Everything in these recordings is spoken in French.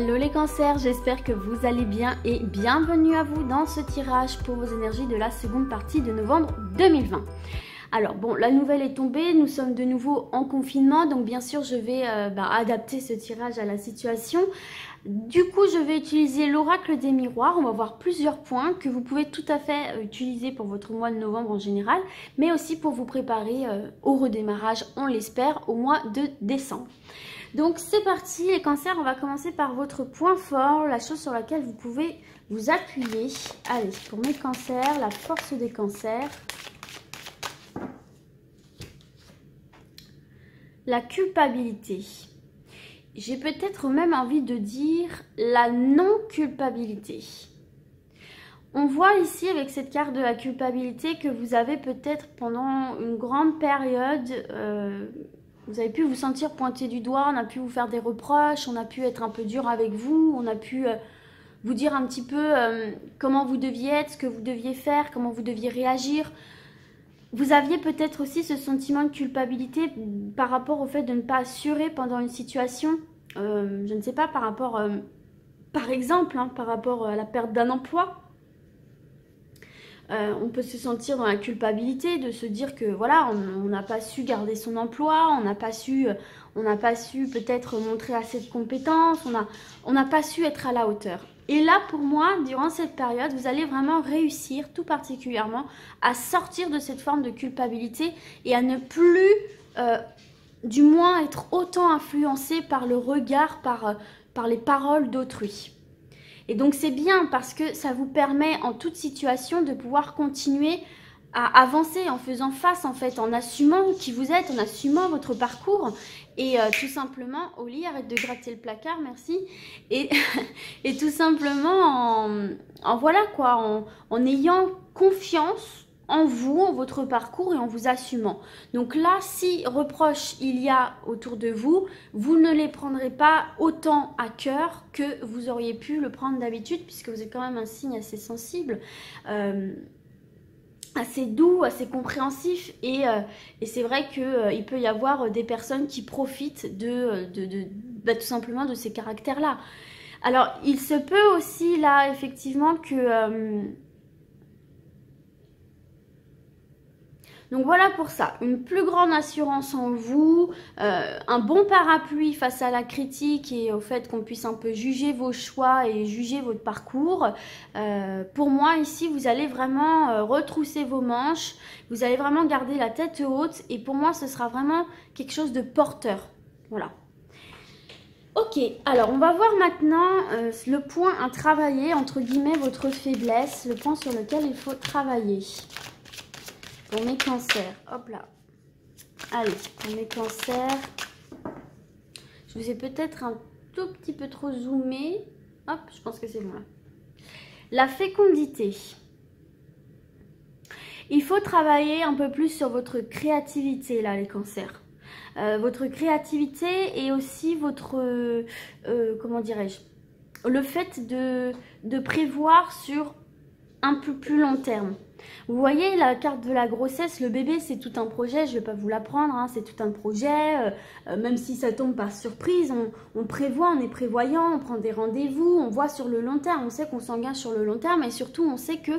Hello les cancers, j'espère que vous allez bien et bienvenue à vous dans ce tirage pour vos énergies de la seconde partie de novembre 2020. Alors bon, la nouvelle est tombée, nous sommes de nouveau en confinement, donc bien sûr je vais adapter ce tirage à la situation. Du coup, je vais utiliser l'oracle des miroirs. On va voir plusieurs points que vous pouvez tout à fait utiliser pour votre mois de novembre en général, mais aussi pour vous préparer au redémarrage, on l'espère, au mois de décembre. Donc c'est parti les cancers, on va commencer par votre point fort, la chose sur laquelle vous pouvez vous appuyer. Allez, pour mes cancers, la force des cancers. La culpabilité. J'ai peut-être même envie de dire la non-culpabilité. On voit ici avec cette carte de la culpabilité que vous avez peut-être pendant une grande période, vous avez pu vous sentir pointé du doigt, on a pu vous faire des reproches, on a pu être un peu dur avec vous, on a pu vous dire un petit peu comment vous deviez être, ce que vous deviez faire, comment vous deviez réagir. Vous aviez peut-être aussi ce sentiment de culpabilité par rapport au fait de ne pas assurer pendant une situation, je ne sais pas, par rapport, par exemple, par rapport à la perte d'un emploi. On peut se sentir dans la culpabilité de se dire que voilà, on n'a pas su garder son emploi, on n'a pas su peut-être montrer assez de compétences, on n'a pas su être à la hauteur. Et là, pour moi, durant cette période, vous allez vraiment réussir, tout particulièrement, à sortir de cette forme de culpabilité et à ne plus, du moins, être autant influencé par le regard, par les paroles d'autrui. Et donc, c'est bien parce que ça vous permet, en toute situation, de pouvoir continuer à avancer en faisant face, en fait, en assumant qui vous êtes, en assumant votre parcours. Et tout simplement, Oli, arrête de gratter le placard, merci. Et, et tout simplement, voilà quoi, en ayant confiance en vous, en votre parcours et en vous assumant. Donc là, si reproches il y a autour de vous, vous ne les prendrez pas autant à cœur que vous auriez pu le prendre d'habitude, puisque vous êtes quand même un signe assez sensible. Assez doux, assez compréhensif et c'est vrai qu'il peut y avoir des personnes qui profitent tout simplement de ces caractères-là. Alors, il se peut aussi là, effectivement, que... Donc voilà pour ça, une plus grande assurance en vous, un bon parapluie face à la critique et au fait qu'on puisse un peu juger vos choix et juger votre parcours. Pour moi ici, vous allez vraiment retrousser vos manches, vous allez vraiment garder la tête haute et pour moi ce sera vraiment quelque chose de porteur. Voilà. Ok, alors on va voir maintenant le point à travailler, entre guillemets votre faiblesse, le point sur lequel il faut travailler. Pour mes cancers, hop là. Allez, pour mes cancers, je vous ai peut-être un tout petit peu trop zoomé. Hop, je pense que c'est bon là. La fécondité. Il faut travailler un peu plus sur votre créativité là, les cancers. Votre créativité et aussi votre, comment dirais-je, le fait de prévoir sur un peu plus long terme. Vous voyez la carte de la grossesse, le bébé c'est tout un projet, je ne vais pas vous l'apprendre, hein, c'est tout un projet, même si ça tombe par surprise, on prévoit, on est prévoyant, on prend des rendez-vous, on voit sur le long terme, on sait qu'on s'engage sur le long terme et surtout on sait que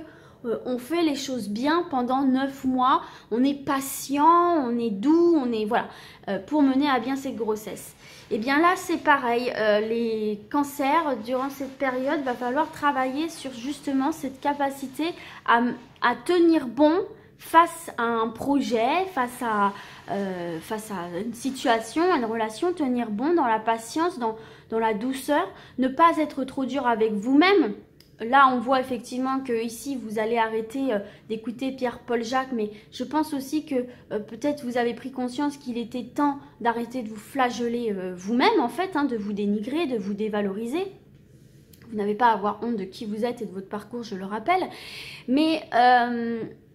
on fait les choses bien pendant 9 mois, on est patient, on est doux, on est voilà, pour mener à bien cette grossesse. Et bien là c'est pareil, les cancers durant cette période va falloir travailler sur justement cette capacité à tenir bon face à un projet, face à une situation, une relation, tenir bon dans la patience, dans la douceur, ne pas être trop dur avec vous-même. Là, on voit effectivement que ici, vous allez arrêter d'écouter Pierre-Paul Jacques, mais je pense aussi que peut-être vous avez pris conscience qu'il était temps d'arrêter de vous flageller vous-même, en fait, de vous dénigrer, de vous dévaloriser. Vous n'avez pas à avoir honte de qui vous êtes et de votre parcours, je le rappelle. Mais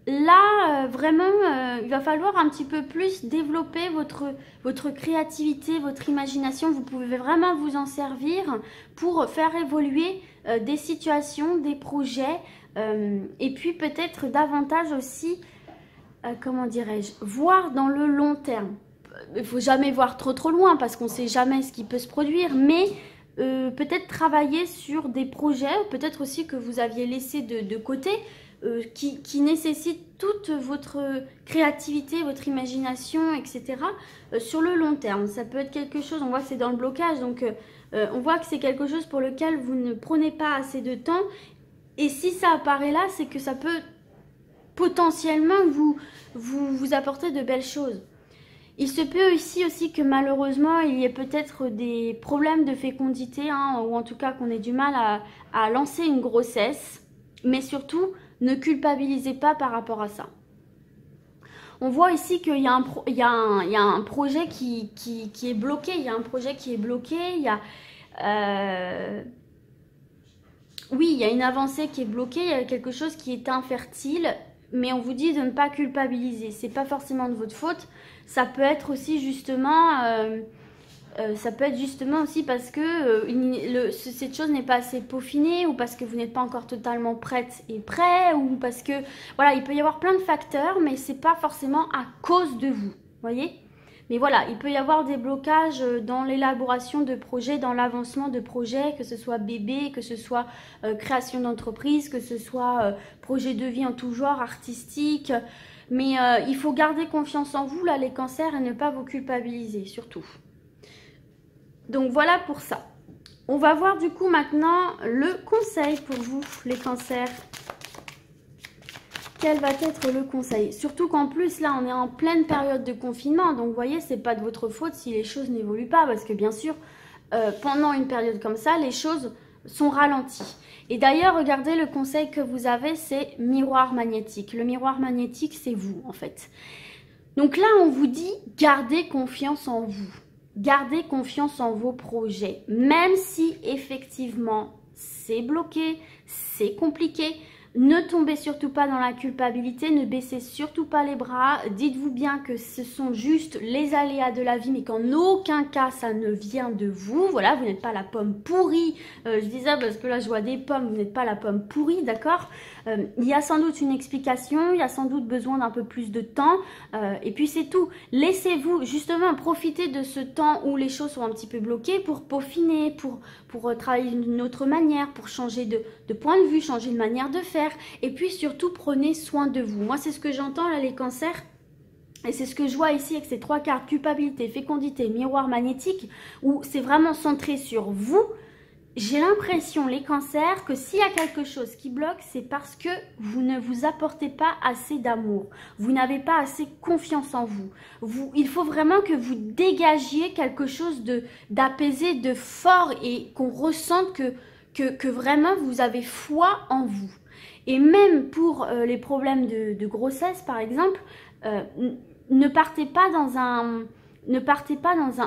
là, vraiment, il va falloir un petit peu plus développer votre créativité, votre imagination. Vous pouvez vraiment vous en servir pour faire évoluer des situations, des projets, et puis peut-être davantage aussi, comment dirais-je, voir dans le long terme. Il ne faut jamais voir trop loin parce qu'on ne sait jamais ce qui peut se produire, mais peut-être travailler sur des projets, peut-être aussi que vous aviez laissé de côté, qui nécessitent toute votre créativité, votre imagination, etc. Sur le long terme. Ça peut être quelque chose, on voit que c'est dans le blocage, donc on voit que c'est quelque chose pour lequel vous ne prenez pas assez de temps. Et si ça apparaît là, c'est que ça peut potentiellement vous apporter de belles choses. Il se peut aussi que malheureusement, il y ait peut-être des problèmes de fécondité, hein, ou en tout cas qu'on ait du mal à lancer une grossesse. Mais surtout, ne culpabilisez pas par rapport à ça. On voit ici qu'il y a un projet qui est bloqué. Il y a un projet qui est bloqué. Oui, il y a une avancée qui est bloquée. Il y a quelque chose qui est infertile. Mais on vous dit de ne pas culpabiliser. C'est pas forcément de votre faute. Ça peut être aussi justement... ça peut être justement aussi parce que cette chose n'est pas assez peaufinée, ou parce que vous n'êtes pas encore totalement prête et prêt, ou parce que, voilà, il peut y avoir plein de facteurs, mais c'est pas forcément à cause de vous, voyez. Mais voilà, il peut y avoir des blocages dans l'élaboration de projets, dans l'avancement de projets, que ce soit bébé, que ce soit création d'entreprise, que ce soit projet de vie en tout genre, artistique. Mais il faut garder confiance en vous, là, les cancers, et ne pas vous culpabiliser, surtout. Donc voilà pour ça. On va voir du coup maintenant le conseil pour vous, les cancers. Quel va être le conseil? Surtout qu'en plus, là, on est en pleine période de confinement. Donc, vous voyez, c'est pas de votre faute si les choses n'évoluent pas. Parce que bien sûr, pendant une période comme ça, les choses sont ralenties. Et d'ailleurs, regardez, le conseil que vous avez, c'est miroir magnétique. Le miroir magnétique, c'est vous, en fait. Donc là, on vous dit, gardez confiance en vous. Gardez confiance en vos projets. Même si, effectivement, c'est bloqué, c'est compliqué. Ne tombez surtout pas dans la culpabilité, ne baissez surtout pas les bras. Dites-vous bien que ce sont juste les aléas de la vie, mais qu'en aucun cas ça ne vient de vous. Voilà, vous n'êtes pas la pomme pourrie. Je dis ça parce que là je vois des pommes, vous n'êtes pas la pomme pourrie, d'accord? Il y a sans doute une explication, il y a sans doute besoin d'un peu plus de temps. Et puis c'est tout. Laissez-vous justement profiter de ce temps où les choses sont un petit peu bloquées pour peaufiner, pour travailler d'une autre manière, pour changer de point de vue, changer de manière de faire. Et puis surtout, prenez soin de vous. Moi, c'est ce que j'entends là, les cancers. Et c'est ce que je vois ici avec ces trois cartes, culpabilité, fécondité, miroir magnétique, où c'est vraiment centré sur vous. J'ai l'impression, les cancers, que s'il y a quelque chose qui bloque, c'est parce que vous ne vous apportez pas assez d'amour. Vous n'avez pas assez confiance en vous. Il faut vraiment que vous dégagiez quelque chose d'apaisé, de fort, et qu'on ressente que vraiment vous avez foi en vous. Et même pour les problèmes de grossesse, par exemple, ne partez pas dans un...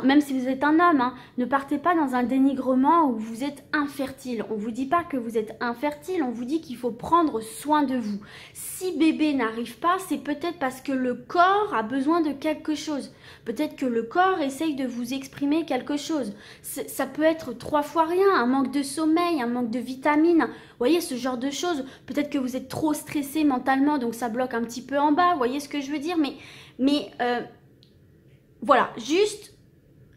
même si vous êtes un homme, hein, ne partez pas dans un dénigrement où vous êtes infertile. On ne vous dit pas que vous êtes infertile, on vous dit qu'il faut prendre soin de vous. Si bébé n'arrive pas, c'est peut-être parce que le corps a besoin de quelque chose. Peut-être que le corps essaye de vous exprimer quelque chose. Ça peut être 3 fois rien, un manque de sommeil, un manque de vitamines. Vous voyez, ce genre de choses. Peut-être que vous êtes trop stressé mentalement, donc ça bloque un petit peu en bas. Vous voyez ce que je veux dire? Mais voilà, juste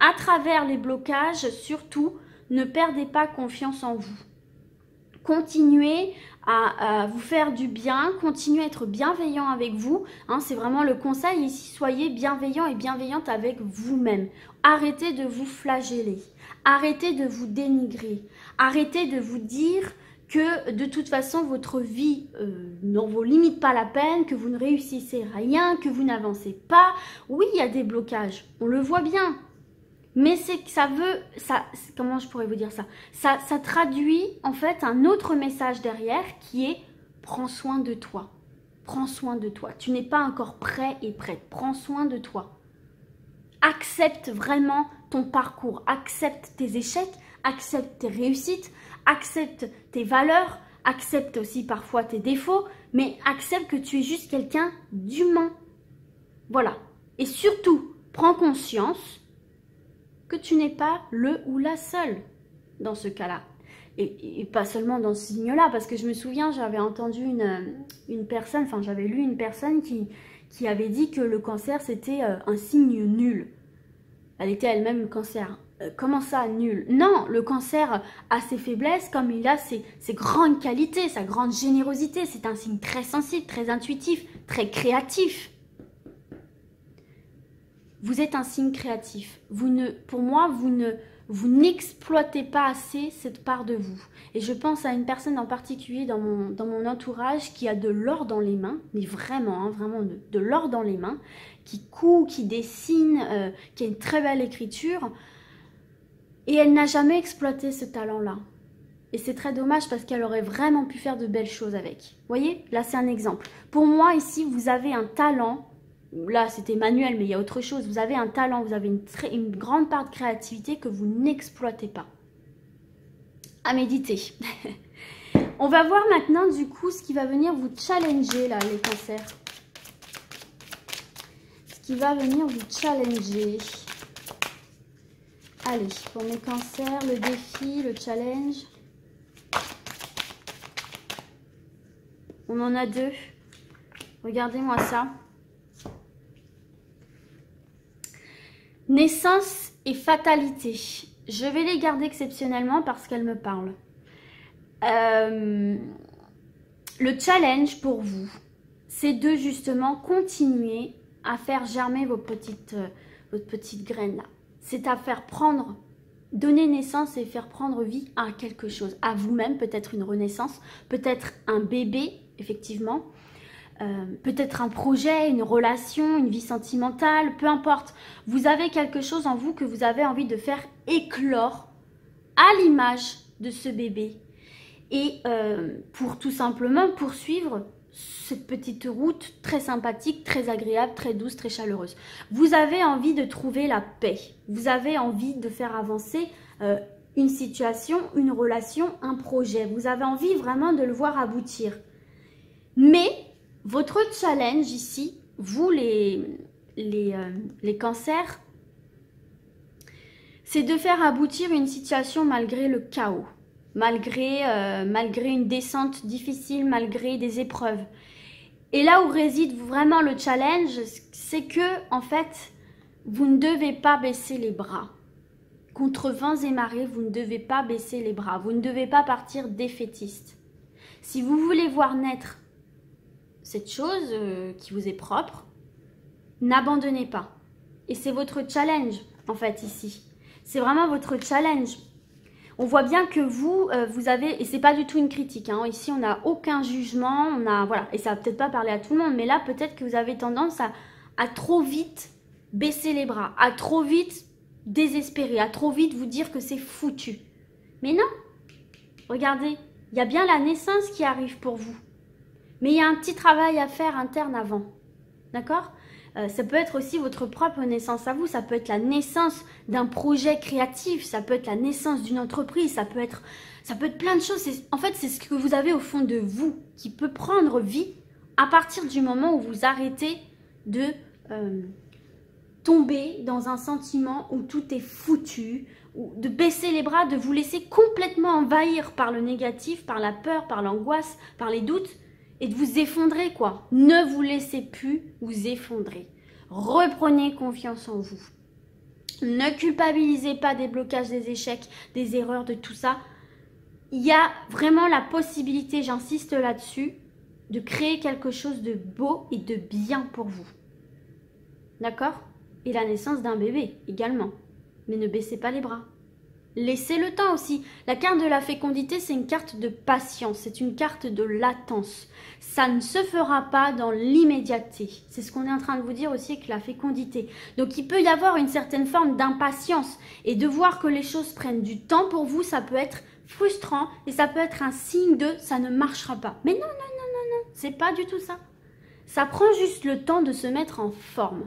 à travers les blocages, surtout, ne perdez pas confiance en vous. Continuez à vous faire du bien, continuez à être bienveillant avec vous. Hein, c'est vraiment le conseil ici, soyez bienveillant et bienveillante avec vous-même. Arrêtez de vous flageller, arrêtez de vous dénigrer, arrêtez de vous dire que de toute façon votre vie ne vous limite pas la peine, que vous ne réussissez rien, que vous n'avancez pas. Oui, il y a des blocages, on le voit bien. Mais c'est que comment je pourrais vous dire ça? Ça traduit en fait un autre message derrière qui est « prends soin de toi ». Prends soin de toi. Tu n'es pas encore prêt et prête. Prends soin de toi. Accepte vraiment ton parcours. Accepte tes échecs. Accepte tes réussites. Accepte tes valeurs. Accepte aussi parfois tes défauts. Mais accepte que tu es juste quelqu'un d'humain. Voilà. Et surtout, prends conscience que tu n'es pas le ou la seule dans ce cas-là. Et pas seulement dans ce signe-là, parce que je me souviens, j'avais entendu une personne, enfin j'avais lu une personne qui avait dit que le cancer c'était un signe nul. Elle était elle-même cancer. comment ça, nul? Non, le cancer a ses faiblesses comme il a ses grandes qualités, sa grande générosité. C'est un signe très sensible, très intuitif, très créatif. Vous êtes un signe créatif. Pour moi, vous n'exploitez pas assez cette part de vous. Et je pense à une personne en particulier dans mon entourage qui a de l'or dans les mains, mais vraiment, hein, vraiment de l'or dans les mains, qui coud, qui dessine, qui a une très belle écriture. Et elle n'a jamais exploité ce talent-là. Et c'est très dommage parce qu'elle aurait vraiment pu faire de belles choses avec. Vous voyez, là c'est un exemple. Pour moi ici, vous avez un talent. Là c'était manuel, mais il y a autre chose. Vous avez un talent, vous avez une grande part de créativité que vous n'exploitez pas. À méditer. On va voir maintenant du coup ce qui va venir vous challenger là, les cancers. Ce qui va venir vous challenger. Allez, pour mes cancers, le défi, le challenge. On en a deux. Regardez-moi ça. Naissance et fatalité. Je vais les garder exceptionnellement parce qu'elles me parlent. Le challenge pour vous, c'est de justement continuer à faire germer votre petite graine là. C'est à faire prendre, donner naissance et faire prendre vie à quelque chose, à vous-même, peut-être une renaissance, peut-être un bébé, effectivement, peut-être un projet, une relation, une vie sentimentale, peu importe. Vous avez quelque chose en vous que vous avez envie de faire éclore à l'image de ce bébé. Et pour tout simplement poursuivre cette petite route très sympathique, très agréable, très douce, très chaleureuse. Vous avez envie de trouver la paix. Vous avez envie de faire avancer une situation, une relation, un projet. Vous avez envie vraiment de le voir aboutir. Mais votre challenge ici, vous les cancers, c'est de faire aboutir une situation malgré le chaos. Malgré une descente difficile, malgré des épreuves. Et là où réside vraiment le challenge, c'est que, en fait, vous ne devez pas baisser les bras. Contre vents et marées, vous ne devez pas baisser les bras. Vous ne devez pas partir défaitiste. Si vous voulez voir naître cette chose qui vous est propre, n'abandonnez pas. Et c'est votre challenge, en fait, ici. C'est vraiment votre challenge. On voit bien que vous avez, et c'est pas du tout une critique, hein, ici on n'a aucun jugement, voilà, et ça va peut-être pas parler à tout le monde, mais là peut-être que vous avez tendance à trop vite baisser les bras, à trop vite désespérer, à trop vite vous dire que c'est foutu. Mais non, regardez, il y a bien la naissance qui arrive pour vous, mais il y a un petit travail à faire interne avant, d'accord ? Ça peut être aussi votre propre naissance à vous, ça peut être la naissance d'un projet créatif, ça peut être la naissance d'une entreprise, ça peut être plein de choses. En fait, c'est ce que vous avez au fond de vous qui peut prendre vie à partir du moment où vous arrêtez de tomber dans un sentiment où tout est foutu, ou de baisser les bras, de vous laisser complètement envahir par le négatif, par la peur, par l'angoisse, par les doutes. Et de vous effondrer, quoi. Ne vous laissez plus vous effondrer. Reprenez confiance en vous. Ne culpabilisez pas des blocages, des échecs, des erreurs, de tout ça. Il y a vraiment la possibilité, j'insiste là-dessus, de créer quelque chose de beau et de bien pour vous. D'accord? Et la naissance d'un bébé également. Mais ne baissez pas les bras. Laissez le temps aussi. La carte de la fécondité, c'est une carte de patience, c'est une carte de latence. Ça ne se fera pas dans l'immédiateté. C'est ce qu'on est en train de vous dire aussi avec la fécondité. Donc il peut y avoir une certaine forme d'impatience et de voir que les choses prennent du temps pour vous, ça peut être frustrant et ça peut être un signe de ça ne marchera pas. Mais non, non, non, non, non, c'est pas du tout ça. Ça prend juste le temps de se mettre en forme.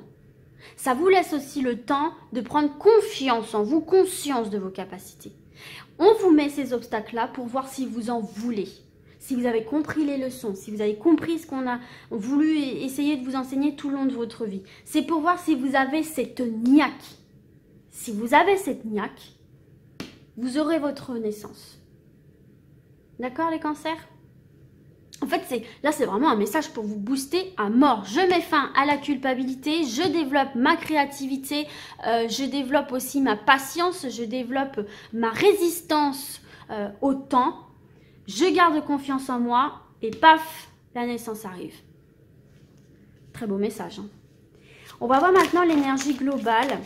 Ça vous laisse aussi le temps de prendre confiance en vous, conscience de vos capacités. On vous met ces obstacles-là pour voir si vous en voulez, si vous avez compris les leçons, si vous avez compris ce qu'on a voulu essayer de vous enseigner tout le long de votre vie. C'est pour voir si vous avez cette niaque. Si vous avez cette niaque, vous aurez votre naissance. D'accord les cancers ? En fait, là, c'est vraiment un message pour vous booster à mort. Je mets fin à la culpabilité, je développe ma créativité, je développe aussi ma patience, je développe ma résistance au temps. Je garde confiance en moi et paf, la naissance arrive. Très beau message. Hein. On va voir maintenant l'énergie globale.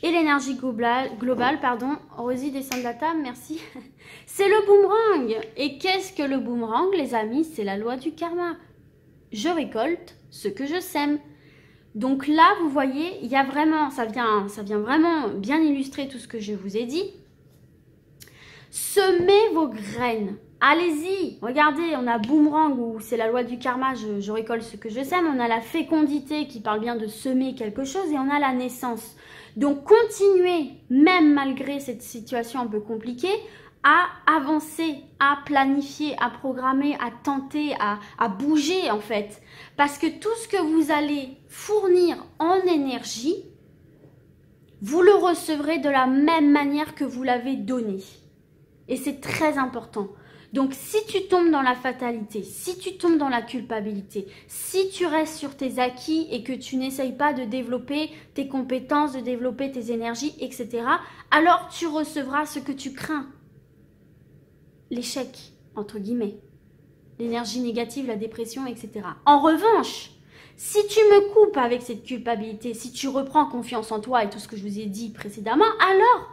Et l'énergie globale, pardon, Rosie descend de la table, merci. C'est le boomerang. Et qu'est-ce que le boomerang, les amis? C'est la loi du karma. Je récolte ce que je sème. Donc là, vous voyez, il y a vraiment, ça vient vraiment bien illustrer tout ce que je vous ai dit. Semez vos graines. Allez-y, regardez, on a boomerang où c'est la loi du karma, je récolte ce que je sème. On a la fécondité qui parle bien de semer quelque chose et on a la naissance. Donc, continuez, même malgré cette situation un peu compliquée, à avancer, à planifier, à programmer, à tenter, à bouger en fait. Parce que tout ce que vous allez fournir en énergie, vous le recevrez de la même manière que vous l'avez donné. Et c'est très important. Donc, si tu tombes dans la fatalité, si tu tombes dans la culpabilité, si tu restes sur tes acquis et que tu n'essayes pas de développer tes compétences, de développer tes énergies, etc., alors tu recevras ce que tu crains. L'échec, entre guillemets. L'énergie négative, la dépression, etc. En revanche, si tu me coupes avec cette culpabilité, si tu reprends confiance en toi et tout ce que je vous ai dit précédemment, alors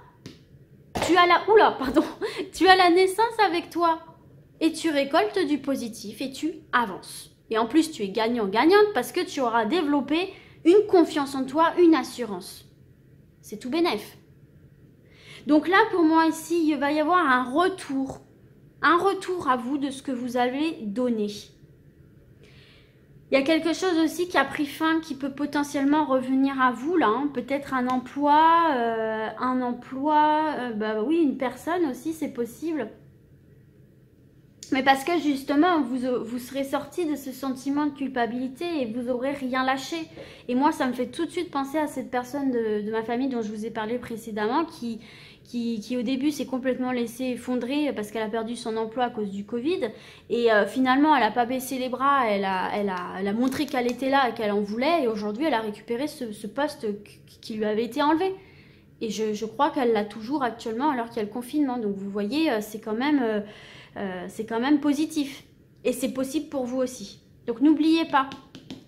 tu as la naissance avec toi et tu récoltes du positif et tu avances. Et en plus, tu es gagnant-gagnante parce que tu auras développé une confiance en toi, une assurance. C'est tout bénef. Donc là, pour moi, ici, il va y avoir un retour à vous de ce que vous avez donné. Il y a quelque chose aussi qui a pris fin, qui peut potentiellement revenir à vous, là. Hein. Peut-être un emploi, oui, une personne aussi, c'est possible. Mais parce que justement, vous serez sorti de ce sentiment de culpabilité et vous n'aurez rien lâché. Et moi, ça me fait tout de suite penser à cette personne de ma famille dont je vous ai parlé précédemment qui au début s'est complètement laissée effondrer parce qu'elle a perdu son emploi à cause du Covid. Et finalement, elle n'a pas baissé les bras, elle a montré qu'elle était là et qu'elle en voulait. Et aujourd'hui, elle a récupéré ce poste qui lui avait été enlevé. Et je crois qu'elle l'a toujours actuellement alors qu'il y a le confinement. Donc vous voyez, c'est quand même positif. Et c'est possible pour vous aussi. Donc n'oubliez pas,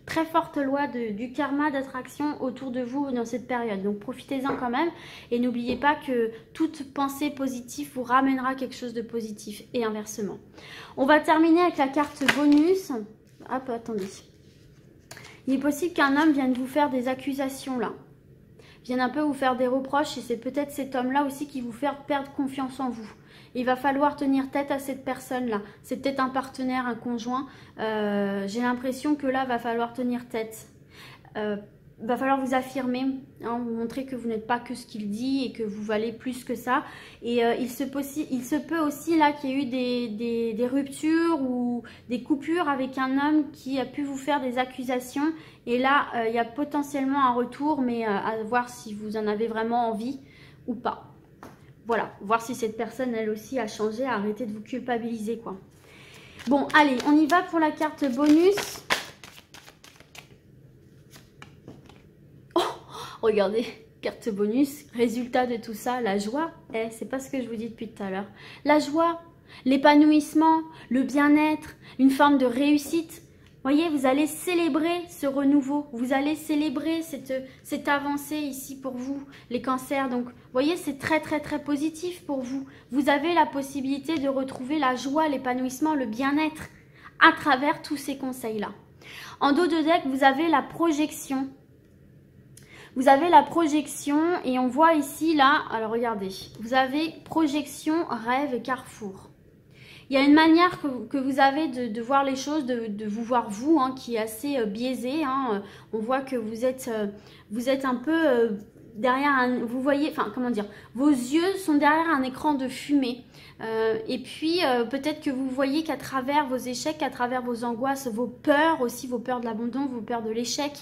très forte loi du karma d'attraction autour de vous dans cette période. Donc profitez-en quand même. Et n'oubliez pas que toute pensée positive vous ramènera quelque chose de positif et inversement. On va terminer avec la carte bonus. Hop, attendez. Il est possible qu'un homme vienne vous faire des accusations là. Vienne un peu vous faire des reproches et c'est peut-être cet homme-là aussi qui vous fait perdre confiance en vous. Il va falloir tenir tête à cette personne-là. C'est peut-être un partenaire, un conjoint. J'ai l'impression que là, va falloir tenir tête. Va falloir vous affirmer, hein, vous montrer que vous n'êtes pas que ce qu'il dit et que vous valez plus que ça. Et il se peut aussi là qu'il y ait eu des ruptures ou des coupures avec un homme qui a pu vous faire des accusations. Et là, il y a potentiellement un retour, mais à voir si vous en avez vraiment envie ou pas. Voilà, voir si cette personne, elle aussi, a changé, a arrêté de vous culpabiliser, quoi. Bon, allez, on y va pour la carte bonus. Oh, regardez, carte bonus, résultat de tout ça, la joie. C'est pas ce que je vous dis depuis tout à l'heure. La joie, l'épanouissement, le bien-être, une forme de réussite. Voyez, vous allez célébrer ce renouveau, vous allez célébrer cette avancée ici pour vous, les cancers. Donc, voyez, c'est très, très, très positif pour vous. Vous avez la possibilité de retrouver la joie, l'épanouissement, le bien-être à travers tous ces conseils-là. En dos de deck, vous avez la projection. Vous avez la projection et on voit ici, là, alors regardez, vous avez projection, rêve et carrefour. Il y a une manière que vous avez de voir les choses, de vous voir vous, hein, qui est assez biaisée. Hein. On voit que vous êtes un peu derrière vous voyez, enfin comment dire, vos yeux sont derrière un écran de fumée. Et puis peut-être que vous voyez qu'à travers vos échecs, à travers vos angoisses, vos peurs aussi, vos peurs de l'abandon, vos peurs de l'échec.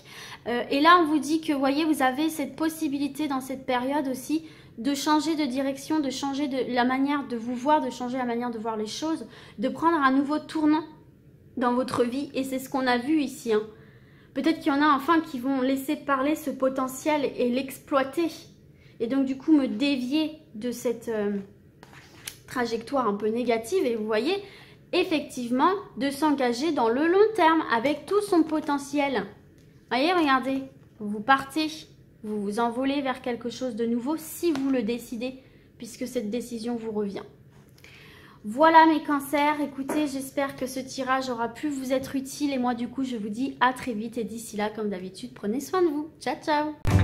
Et là on vous dit que, vous voyez, vous avez cette possibilité dans cette période aussi de changer de direction, de changer la manière de vous voir, de changer la manière de voir les choses, de prendre un nouveau tournant dans votre vie. Et c'est ce qu'on a vu ici, hein. Peut-être qu'il y en a enfin qui vont laisser parler ce potentiel et l'exploiter. Et donc du coup me dévier de cette trajectoire un peu négative. Et vous voyez, effectivement, de s'engager dans le long terme avec tout son potentiel. Voyez, regardez, vous partez, vous vous envolez vers quelque chose de nouveau si vous le décidez, puisque cette décision vous revient. Voilà mes cancers, écoutez, j'espère que ce tirage aura pu vous être utile et moi du coup je vous dis à très vite et d'ici là comme d'habitude prenez soin de vous. Ciao ciao.